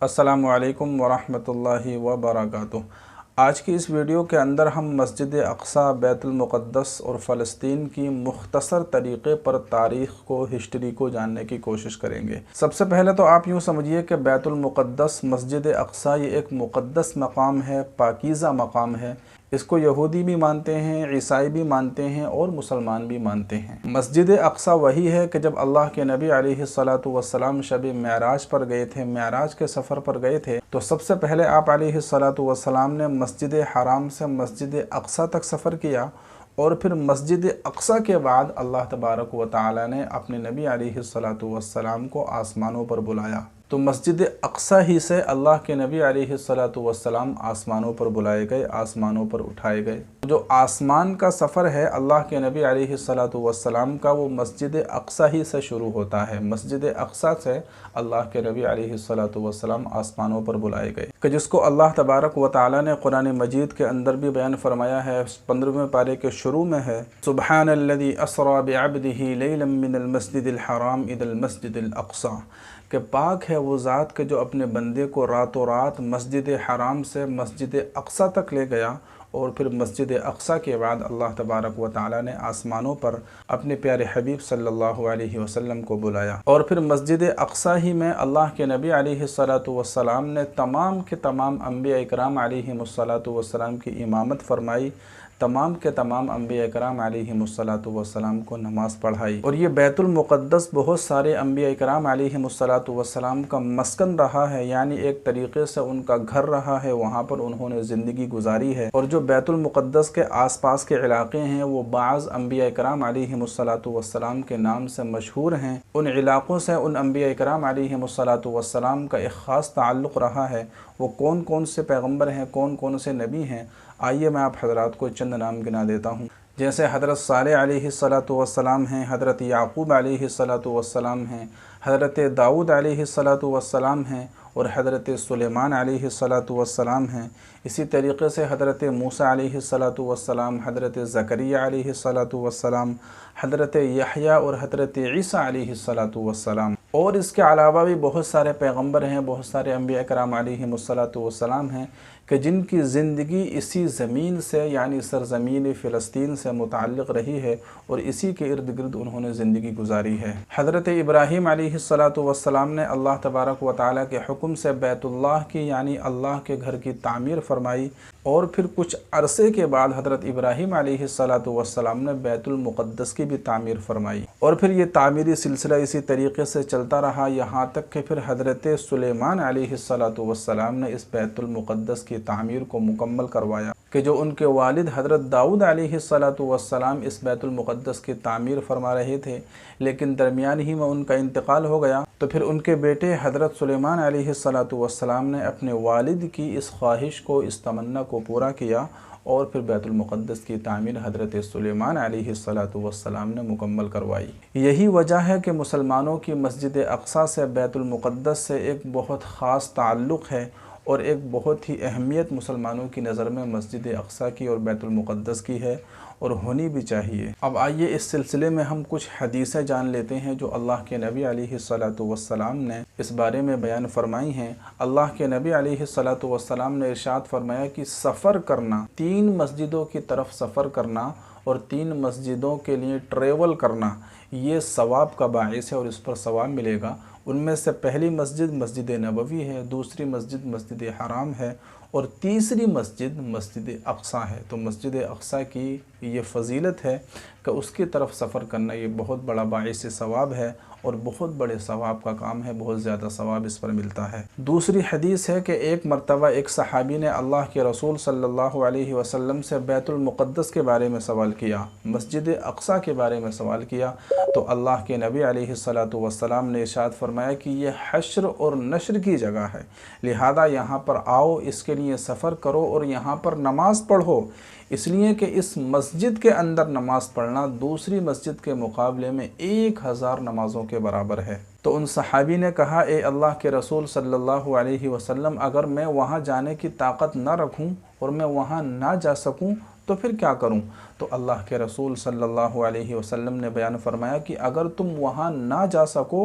अस्सलामु अलैकुम वरहमतुल्लाहि वबरकातुहू। आज की इस वीडियो के अंदर हम मस्जिद अक़सा, बैतुल मुक़द्दस और फ़लस्तीन की मुख्तसर तरीक़े पर तारीख़ को, हिस्ट्री को जानने की कोशिश करेंगे। सबसे पहले तो आप यूँ समझिए कि बैतुल मुक़द्दस, मस्जिद अक़सा ये एक मुक़द्दस मकाम है, पाकीज़ा मकाम है। इसको यहूदी भी मानते हैं, ईसाई भी मानते हैं और मुसलमान भी मानते हैं। मस्जिद अक़सा वही है कि जब अल्लाह के नबी अलैहिस्सलातु वस्सलाम शब मेराज पर गए थे, मेराज के सफ़र पर गए थे, तो सबसे पहले आप अलैहिस्सलातु वस्सलाम ने मस्जिद हराम से मस्जिद अक़सा तक सफ़र किया और फिर मस्जिद अक़सा के बाद अल्लाह तबारक व तआला ने अपने नबी अलैहिस्सलातु वस्सलाम को आसमानों पर बुलाया। तो मस्जिद अक़सा ही से अल्लाह के नबी अलैहिस्सलातु वस्सलाम आसमानों पर बुलाए गए, आसमानों पर उठाए गए। जो आसमान का सफ़र है अल्लाह के नबी अलैहिस्सलातु वस्सलाम का, वो मस्जिद अक़सा ही से शुरू होता है। मस्जिद अक़सा से अल्लाह के नबी अलैहिस्सलातु वस्सलाम आसमानों पर बुलाए गए, कि जिसको अल्लाह तबारक व तआला ने कुरान मजीद के अंदर भी बयान फरमाया है। 15वें पारे के शुरू में है, सुब्हानल्लज़ी अस्रा बिअब्दिही लैलन मिनल मस्जिदिल हराम इलल मस्जिदिल अक़सा, कि पाक है वो ज़ात के जो अपने बंदे को रातों रात मस्जिद हराम से मस्जिद अक़सा तक ले गया और फिर मस्जिद अक़सा के बाद अल्लाह तबारक व तआला ने आसमानों पर अपने प्यारे हबीब सल्लल्लाहु अलैहि वसल्लम को बुलाया। और फिर मस्जिद अक़सा ही में अल्लाह के नबी अलैहिस्सलातु वस्सलाम ने तमाम के तमाम अम्बिया इकराम अलैहिमुस्सलातु वस्सलाम की इमामत फरमाई, तमाम के तमाम अम्बिया इकराम अलैहिमुस्सलातु वस्सलाम को नमाज़ पढ़ाई। और ये बैतुल मुक़द्दस बहुत सारे अम्बिया इकराम अलैहिमुस्सलातु वस्सलाम का मस्कन रहा है, यानी एक तरीक़े से उनका घर रहा है, वहाँ पर उन्होंने ज़िंदगी गुजारी है। और जो बैतुल मुक़द्दस के आसपास के इलाक़े हैं वो बाज़ अम्बिया इकराम अलैहिमुस्सलातु वस्सलाम के नाम से मशहूर हैं। उन इलाक़ों से उन अम्बिया इकराम अलैहिमुस्सलातु वस्सलाम का एक ख़ास ताल्लुक़ रहा है। वो कौन कौन से पैगम्बर हैं, कौन कौन से नबी हैं, आइए मैं आप हज़रात को चंद नाम गिना देता हूँ। जैसे हज़रत सालेह अलैहिस्सलातु वस्सलाम हैं, हज़रत याक़ूब अलैहिस्सलातु वस्सलाम हैं, हज़रत दाऊद अलैहिस्सलातु वस्सलाम हैं और हज़रत सुलेमान अलैहिस्सलातु वस्सलाम हैं। इसी तरीक़े से हज़रत मूसा अलैहिस्सलातु वस्सलाम, हज़रत ज़करिया अलैहिस्सलातु वस्सलाम, हज़रत यहया और हज़रत ईसा अलैहिस्सलातु वस्सलाम। और इसके अलावा भी बहुत सारे पैगम्बर हैं, बहुत सारे अम्बिया कराम अलैहिमुस्सलातु वस्सलाम हैं कि जिनकी ज़िंदगी इसी ज़मीन से यानी सरज़मीन फ़लस्तीन से मुताल्लिक़ रही है और इसी के इर्द गिर्द उन्होंने ज़िंदगी गुजारी है। हज़रत इब्राहीम अलैहिस्सलातु वस्सलाम ने अल्लाह तबारक व तआला के हुक्म से बैतुल्लाह की यानी अल्लाह के घर की तामीर फरमाई और फिर कुछ अरसे के बाद हज़रत इब्राहीम अलैहिस्सलातु वस्सलाम ने बैतुल मुक़द्दस की भी तामीर फरमाई। और फिर ये तामीरी सिलसिला इसी तरीके से चलता रहा, यहाँ तक कि फिर हज़रत सुलेमान अलैहिस्सलातु वस्सलाम ने इस बैतुल मुक़द्दस की तामीर को मुकम्मल करवाया, कि जो उनके वालिद हज़रत दाऊद अलैहिस्सलातु वस्सलाम इस बैतुल मुक़द्दस की तामीर फरमा रहे थे, लेकिन दरमियान ही में उनका इंतकाल हो गया। तो फिर उनके बेटे हज़रत सुलेमान अलैहिस्सलातु वस्सलाम ने अपने वालिद की इस ख्वाहिश को, इस तमन्ना को पूरा किया और फिर बैतुल मुक़द्दस की तामीर हज़रत सुलेमान अलैहिस्सलातु वस्सलाम ने मुकम्मल करवाई। यही वजह है कि मुसलमानों की मस्जिद अक़सा से, बैतुल मुक़द्दस से एक बहुत ख़ास ताल्लुक़ है और एक बहुत ही अहमियत मुसलमानों की नज़र में मस्जिद अक़सा की और बैतुल मुक़द्दस की है और होनी भी चाहिए। अब आइए इस सिलसिले में हम कुछ हदीसें जान लेते हैं जो अल्लाह के नबी अलैहिस्सलातु वस्सलाम ने इस बारे में बयान फरमाई हैं। अल्लाह के नबी अलैहिस्सलातु वस्सलाम ने इरशाद फरमाया कि सफ़र करना, 3 मस्जिदों की तरफ सफ़र करना और 3 मस्जिदों के लिए ट्रेवल करना, ये सवाब का बाइस है और इस पर सवाब मिलेगा। उनमें से पहली मस्जिद मस्जिद नबवी है, दूसरी मस्जिद मस्जिद हराम है और तीसरी मस्जिद मस्जिद अक़सा है। तो मस्जिद अक़सा की ये फ़जीलत है कि उसकी तरफ सफ़र करना ये बहुत बड़ा बाइस सवाब है और बहुत बड़े सवाब का काम है, बहुत ज़्यादा सवाब इस पर मिलता है। दूसरी हदीस है कि एक मरतबा एक सहाबी ने अल्लाह के रसूल सल्लल्लाहु अलैहि वसल्लम से बैतुल मुक़द्दस के बारे में सवाल किया, मस्जिद अक़सा के बारे में सवाल किया, तो अल्लाह के नबी अलैहिस्सलातु वस्सलाम ने इरशाद फरमाया कि यह हश्र और नश्र की जगह है, लिहाजा यहाँ पर आओ, इसके लिए सफ़र करो और यहाँ पर नमाज़ पढ़ो, इसलिए कि इस मस्जिद के अंदर नमाज़ पढ़ना दूसरी मस्जिद के मुकाबले में 1000 नमाज़ों के बराबर है। तो उन सहाबी ने कहा, ए अल्लाह के रसूल सल्लल्लाहु अलैहि वसल्लम, अगर मैं वहाँ जाने की ताकत ना रखूँ और मैं वहाँ ना जा सकूँ तो फिर क्या करूं? तो अल्लाह के रसूल सल्लल्लाहु अलैहि वसल्लम ने बयान फरमाया कि अगर तुम वहां ना जा सको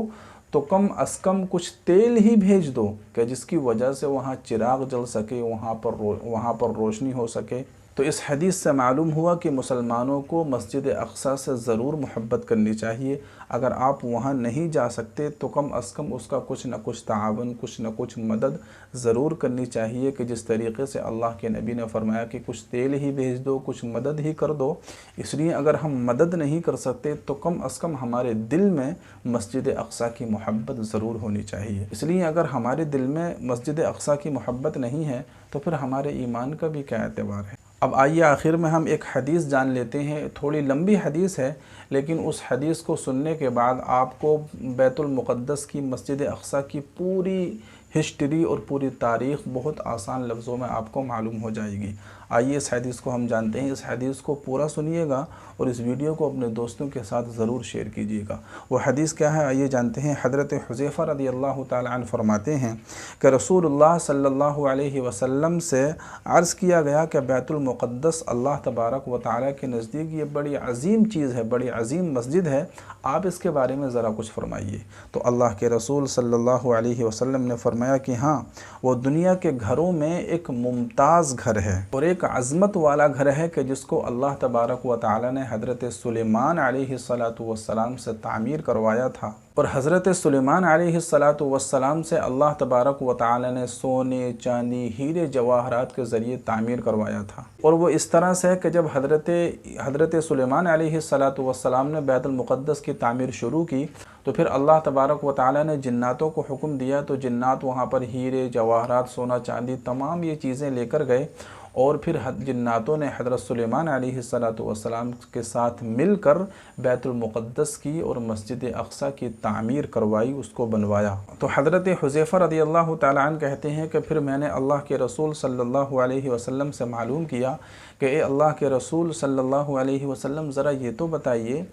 तो कम अज़ कम कुछ तेल ही भेज दो कि जिसकी वजह से वहाँ चिराग जल सके, वहाँ पर रोशनी हो सके। तो इस हदीस से मालूम हुआ कि मुसलमानों को मस्जिद अक़सा से ज़रूर मोहब्बत करनी चाहिए। अगर आप वहाँ नहीं जा सकते तो कम अज़ कम उसका कुछ न कुछ ताआवुन, कुछ न कुछ मदद ज़रूर करनी चाहिए कि जिस तरीक़े से अल्लाह के नबी ने फ़रमाया कि कुछ तेल ही भेज दो, कुछ मदद ही कर दो। इसलिए अगर हम मदद नहीं कर सकते तो कम अज़ कम हमारे दिल में मस्जिद अक़सा की मोहब्बत ज़रूर होनी चाहिए। इसलिए अगर हमारे दिल में मस्जिद अक़सा की मोहब्बत नहीं है तो फिर हमारे ईमान का भी क्या एतबार है। अब आइए आखिर में हम एक हदीस जान लेते हैं। थोड़ी लंबी हदीस है, लेकिन उस हदीस को सुनने के बाद आपको बैतुल मुक़द्दस की, मस्जिद अक़सा की पूरी हिस्ट्री और पूरी तारीख़ बहुत आसान लफ्ज़ों में आपको मालूम हो जाएगी। आइए इस हदीस को हम जानते हैं। इस हदीस को पूरा सुनिएगा और इस वीडियो को अपने दोस्तों के साथ ज़रूर शेयर कीजिएगा। वो हदीस क्या है, आइए जानते हैं। हज़रत हुज़ैफ़ा रज़ियल्लाहु ताला अन्हु फरमाते हैं कि रसूलुल्लाह सल्लल्लाहु अलैहि वसल्लम से अर्ज़ किया गया कि बैतुल मुक़द्दस अल्लाह तबारक व तआला के नज़दीक ये बड़ी अज़ीम चीज़ है, बड़ी अज़ीम मस्जिद है, आप इसके बारे में ज़रा कुछ फ़रमाइए। तो अल्लाह के रसूल सल्लल्लाहु अलैहि वसल्लम ने फ़रमाया कि हाँ, वो दुनिया के घरों में एक मुमताज़ घर है और एक अज़मत वाला घर है कि जिसको अल्लाह तबारक व तआला ने हज़रत सुलेमान अलैहिस्सलातु वस्सलाम से तामीर करवाया था। और हज़रत सुलेमान अलैहिस्सलातु वस्सलाम से अल्लाह तबारक व तआला ने सोने, चांदी, हीरे जवाहरात के ज़रिए तामीर करवाया था। और वो इस तरह से कि जब हज़रत सुलेमान अलैहिस्सलातु वस्सलाम ने बैतुल मुक़द्दस की तामीर शुरू की तो फिर अल्लाह तबारक व तआला ने जिन्नातों को हुक्म दिया, तो जिन्नात वहाँ पर हीरे जवाहरात, सोना चांदी, तमाम ये चीज़ें लेकर गए। और फिर जिन्नातों ने हज़रत सुलेमान अलैहिस्सलातु वस्सलाम के साथ मिलकर बैतुल मुक़द्दस की और मस्जिद अक़सा की तामीर करवाई, उसको बनवाया। तो हज़रत हुज़ैफ़ा रज़ियल्लाहु ताला अन्हु कहते हैं कि फिर मैंने अल्लाह के रसूल सल्लल्लाहु अलैहि वसल्लम से मालूम किया कि ए अल्लाह के रसूल सल्लल्लाहु अलैहि वसल्लम, ज़रा ये तो बताइए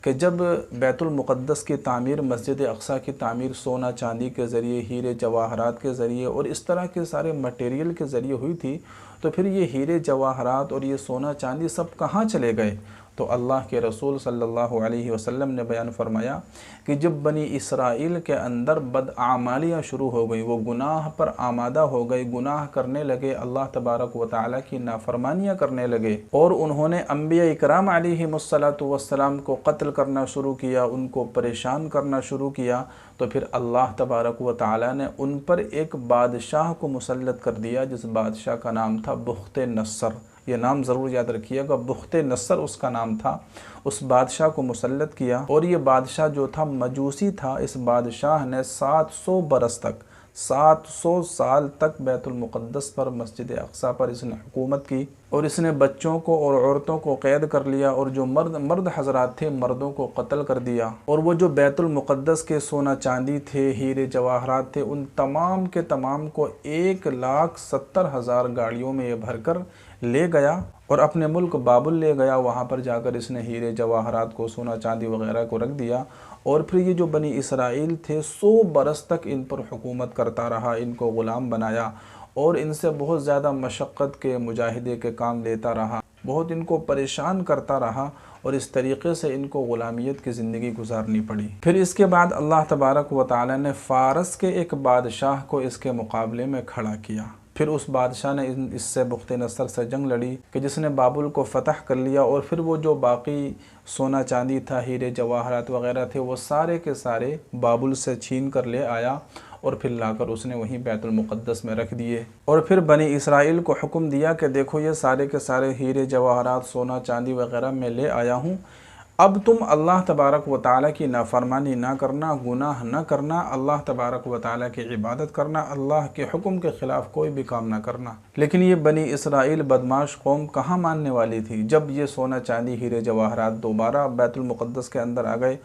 कि जब बैतुल मुक़द्दस की तामीर, मस्जिद अक़सा की तामीर सोना चांदी के ज़रिए, हीरे जवाहरात के ज़रिए और इस तरह के सारे मटेरियल के ज़रिए हुई थी, तो फिर ये हीरे जवाहरात और ये सोना चांदी सब कहाँ चले गए? तो अल्लाह के रसूल सल्लल्लाहु अलैहि वसल्लम ने बयान फरमाया कि जब बनी इसराइल के अंदर बदआमालियाँ शुरू हो गई, वो गुनाह पर आमादा हो गए, गुनाह करने लगे, अल्लाह तबारक व तआला की नाफरमानियाँ करने लगे और उन्होंने अंबिया इकराम अलैहिमुस्सलातु वस्सलाम को कत्ल करना शुरू किया, उनको परेशान करना शुरू किया, तो फिर अल्लाह तबारक व तआला ने उन पर एक बादशाह को मुसल्लत कर दिया, जिस बादशाह का नाम था बुख्ते नस्सर। ये नाम ज़रूर याद रखिएगा, बुख्ते नस्सर उसका नाम था। उस बादशाह को मुसल्लत किया और ये बादशाह जो था मजूसी था। इस बादशाह ने 700 बरस तक, 700 साल तक बैतुल मुक़द्दस पर, मस्जिद अक़सा पर इसने हुकूमत की और इसने बच्चों को और औरतों को कैद कर लिया और जो मर्द हजरात थे, मर्दों को कत्ल कर दिया। और वो जो बैतुल मुक़द्दस के सोना चांदी थे, हीरे जवाहरात थे, उन तमाम के तमाम को 1,70,000 गाड़ियों में ये भरकर ले गया और अपने मुल्क बाबुल ले गया। वहाँ पर जाकर इसने हीरे जवाहरात को, सोना चांदी वगैरह को रख दिया। और फिर ये जो बनी इसराइल थे 100 बरस तक इन पर हुकूमत करता रहा, इनको ग़ुलाम बनाया और इनसे बहुत ज़्यादा मशक्क़त के, मुजाहिदे के काम लेता रहा, बहुत इनको परेशान करता रहा और इस तरीक़े से इनको ग़ुलामियत की ज़िंदगी गुजारनी पड़ी। फिर इसके बाद अल्लाह तबारक व तआला ने फ़ारस के एक बादशाह को इसके मुकाबले में खड़ा किया। फिर उस बादशाह ने इससे बुख्ते नस्सर से जंग लड़ी कि जिसने बाबुल को फ़तह कर लिया और फिर वो जो बाकी सोना चांदी था, हीरे जवाहरात वगैरह थे, वो सारे के सारे बाबुल से छीन कर ले आया और फिर लाकर उसने वहीं बैतुल मुक़द्दस में रख दिए। और फिर बनी इसराइल को हुक्म दिया कि देखो ये सारे के सारे हीरे जवाहरात, सोना चांदी वगैरह मैं ले आया हूँ, अब तुम अल्लाह तबारक व तआला की नाफरमानी ना करना, गुनाह न करना, अल्लाह तबारक व तआला की इबादत करना, अल्लाह के हुक्म के ख़िलाफ़ कोई भी काम ना करना। लेकिन ये बनी इसराइल बदमाश कौम कहाँ मानने वाली थी। जब ये सोना चांदी, हीरे जवाहरात दोबारा बैतुल मुक़द्दस के अंदर आ गए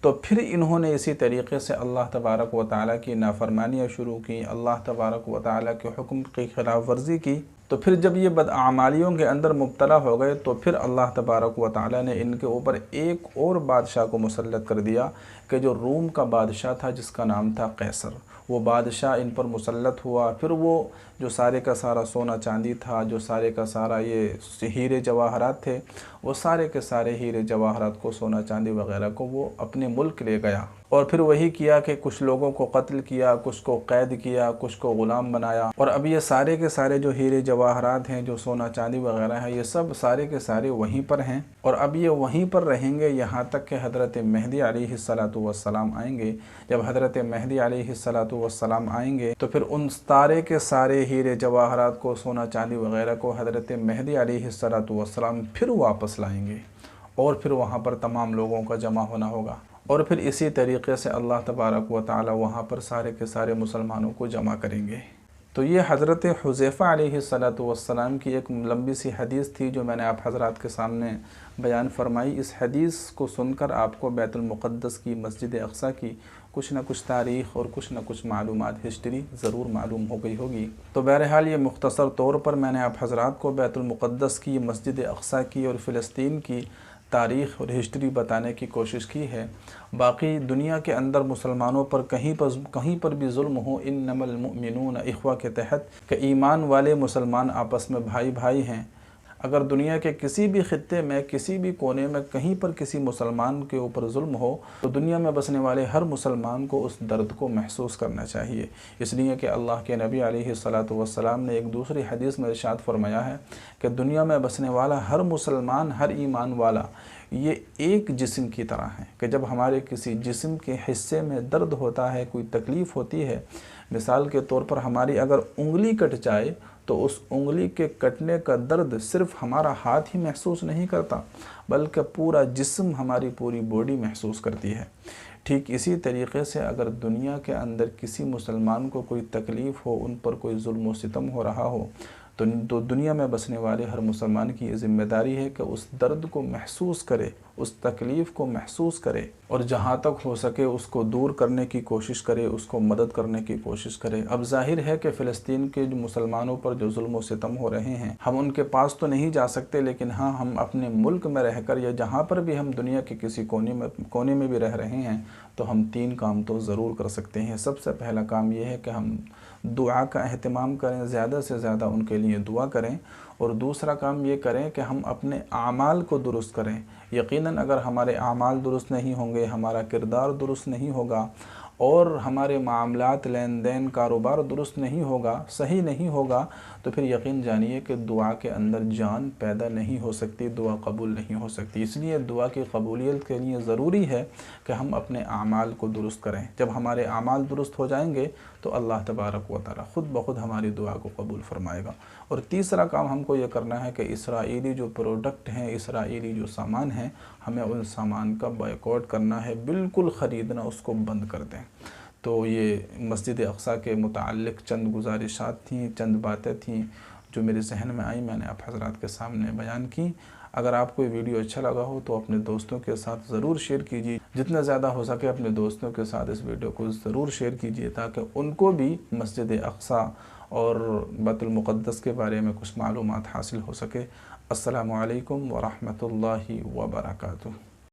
तो फिर इन्होंने इसी तरीक़े से अल्लाह तबारक व तआला की नाफरमानियाँ शुरू की, अल्लाह तबारक व तआला के हुक्म की खिलाफ वर्जी की। तो फिर जब ये बदआमालियों के अंदर मुब्तला हो गए तो फिर अल्लाह तबारक व तआला ने इनके ऊपर एक और बादशाह को मुसल्लत कर दिया कि जो रूम का बादशाह था, जिसका नाम था कैसर। वो बादशाह इन पर मुसल्लत हुआ। फिर वो जो सारे का सारा सोना चांदी था, जो सारे का सारा ये हीरे जवाहरात थे, वो सारे के सारे हीरे जवाहरात को, सोना चांदी वगैरह को वो अपने मुल्क ले गया और फिर वही किया कि कुछ लोगों को कत्ल किया, कुछ को कैद किया, कुछ को ग़ुलाम बनाया। और अब ये सारे के सारे जो हीरे जवाहरात हैं, जो सोना चांदी वगैरह है, ये सब सारे के सारे वहीं पर हैं और अब ये वहीं पर रहेंगे यहाँ तक कि हज़रत मेहदी अलैहिस्सलातु वस्सलाम आएंगे। जब हज़रत मेहदी अलैहिस्सलातु वस्सलाम आएंगे तो फिर उन सारे के सारे हीरे जवाहरात को, सोना चांदी वगैरह को हज़रत मेहदी अलैहिस्सलातु वस्सलाम फिर वापस लाएंगे और फिर वहाँ पर तमाम लोगों का जमा होना होगा। और फिर इसी तरीक़े से अल्लाह तबारक व तआला वहाँ पर सारे के सारे मुसलमानों को जमा करेंगे। तो ये हज़रत हुज़ैफ़ा अलैहिस्सलातु वस्सलाम की एक लंबी सी हदीस थी जो मैंने आप हज़रात के सामने बयान फरमाई। इस हदीस को सुनकर आपको बैतुल मुक़द्दस की, मस्जिद अक़सा की कुछ न कुछ तारीख़ और कुछ न कुछ मालूमात, हिस्ट्री ज़रूर मालूम हो गई होगी। तो बहरहाल ये मुख्तसर तौर पर मैंने आप हज़रात को बैतुल मुक़द्दस की, मस्जिद अक़सा की और फ़िलिस्तीन की तारीख़ और हिस्ट्री बताने की कोशिश की है। बाकी दुनिया के अंदर मुसलमानों पर कहीं पर भी जुल्म हो, इन्नमल मुमिनून इख्वा के तहत कि ईमान वाले मुसलमान आपस में भाई भाई हैं। अगर दुनिया के किसी भी खित्ते में, किसी भी कोने में कहीं पर किसी मुसलमान के ऊपर जुल्म हो तो दुनिया में बसने वाले हर मुसलमान को उस दर्द को महसूस करना चाहिए। इसलिए कि अल्लाह के नबी अलैहिस्सलातु वस्सलाम ने एक दूसरी हदीस में इरशाद फरमाया है कि दुनिया में बसने वाला हर मुसलमान, हर ईमान वाला ये एक जिस्म की तरह है कि जब हमारे किसी जिस्म के हिस्से में दर्द होता है, कोई तकलीफ़ होती है, मिसाल के तौर पर हमारी अगर उंगली कट जाए तो उस उंगली के कटने का दर्द सिर्फ हमारा हाथ ही महसूस नहीं करता बल्कि पूरा जिस्म, हमारी पूरी बॉडी महसूस करती है। ठीक इसी तरीक़े से अगर दुनिया के अंदर किसी मुसलमान को कोई तकलीफ़ हो, उन पर कोई जुल्म व सितम हो रहा हो तो दुनिया में बसने वाले हर मुसलमान की ये ज़िम्मेदारी है कि उस दर्द को महसूस करे, उस तकलीफ़ को महसूस करे और जहाँ तक हो सके उसको दूर करने की कोशिश करे, उसको मदद करने की कोशिश करे। अब जाहिर है कि फ़िलिस्तीन के जो मुसलमानों पर जो जुल्म व सितम हो रहे हैं, हम उनके पास तो नहीं जा सकते, लेकिन हाँ, हम अपने मुल्क में रहकर या जहाँ पर भी हम दुनिया के किसी कोने में भी रह रहे हैं तो हम 3 काम तो ज़रूर कर सकते हैं। सबसे पहला काम ये है कि हम दुआ का अहतमाम करें, ज़्यादा से ज़्यादा उनके लिए दुआ करें। और दूसरा काम ये करें कि हम अपने आमाल को दुरुस्त करें। यकीनन अगर हमारे आमाल दुरुस्त नहीं होंगे, हमारा किरदार दुरुस्त नहीं होगा और हमारे मामलात, लेन देन, कारोबार दुरुस्त नहीं होगा, सही नहीं होगा तो फिर यकीन जानिए कि दुआ के अंदर जान पैदा नहीं हो सकती, दुआ कबूल नहीं हो सकती। इसलिए दुआ की कबूलियत के लिए ज़रूरी है कि हम अपने आमाल को दुरुस्त करें। जब हमारे आमाल दुरुस्त हो जाएंगे तो अल्लाह तबारक व तआला ख़ुद ब खुद हमारी दुआ को कबूल फरमाएगा। और तीसरा काम हमको ये करना है कि इसराइली जो प्रोडक्ट हैं, इसराइली जो सामान हैं, हमें उन सामान का बॉयकॉट करना है, बिल्कुल ख़रीदना उसको बंद कर दें। तो ये मस्जिद अक़सा के मुताल्लिक़ चंद गुजारिशात थीं, चंद बातें थीं जो मेरे जहन में आई, मैंने आप हज़रात के सामने बयान की। अगर आपको ये वीडियो अच्छा लगा हो तो अपने दोस्तों के साथ ज़रूर शेयर कीजिए। जितना ज़्यादा हो सके अपने दोस्तों के साथ इस वीडियो को ज़रूर शेयर कीजिए ताकि उनको भी मस्जिद अक़सा और बैतुल मुक़द्दस के बारे में कुछ मालूमात हासिल हो सके। अस्सलामु अलैकुम व रहमतुल्लाहि व बरकातुहू।